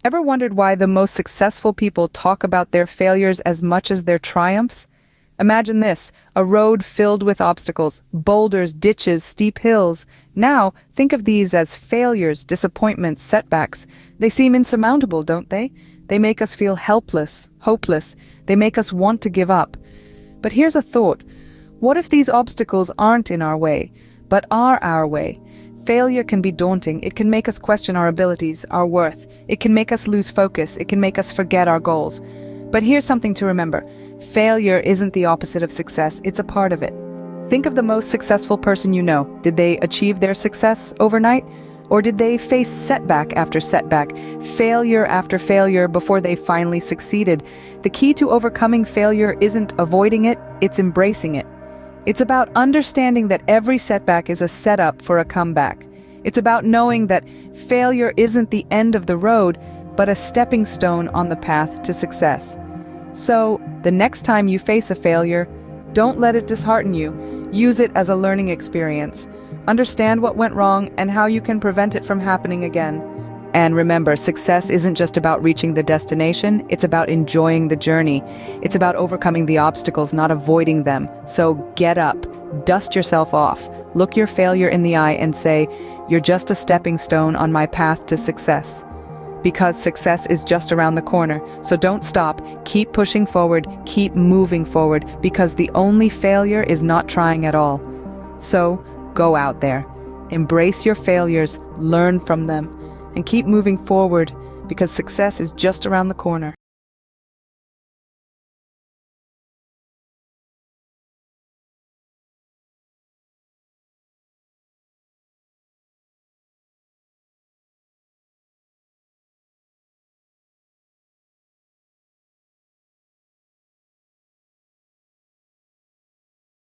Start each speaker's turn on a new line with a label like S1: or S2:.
S1: Ever wondered why the most successful people talk about their failures as much as their triumphs? Imagine this, a road filled with obstacles, boulders, ditches, steep hills. Now, think of these as failures, disappointments, setbacks. They seem insurmountable, don't they? They make us feel helpless, hopeless. They make us want to give up. But here's a thought. What if these obstacles aren't in our way, but are our way? Failure can be daunting. It can make us question our abilities, our worth. It can make us lose focus. It can make us forget our goals. But here's something to remember. Failure isn't the opposite of success. It's a part of it. Think of the most successful person you know. Did they achieve their success overnight? Or did they face setback after setback, failure after failure before they finally succeeded? The key to overcoming failure isn't avoiding it, it's embracing it. It's about understanding that every setback is a setup for a comeback. It's about knowing that failure isn't the end of the road, but a stepping stone on the path to success. So, the next time you face a failure, don't let it dishearten you. Use it as a learning experience. Understand what went wrong and how you can prevent it from happening again. And remember, success isn't just about reaching the destination, it's about enjoying the journey. It's about overcoming the obstacles, not avoiding them. So get up, dust yourself off, look your failure in the eye and say, "You're just a stepping stone on my path to success." Because success is just around the corner. So don't stop, keep pushing forward, keep moving forward, because the only failure is not trying at all. So go out there, embrace your failures, learn from them, and keep moving forward because success is just around the corner.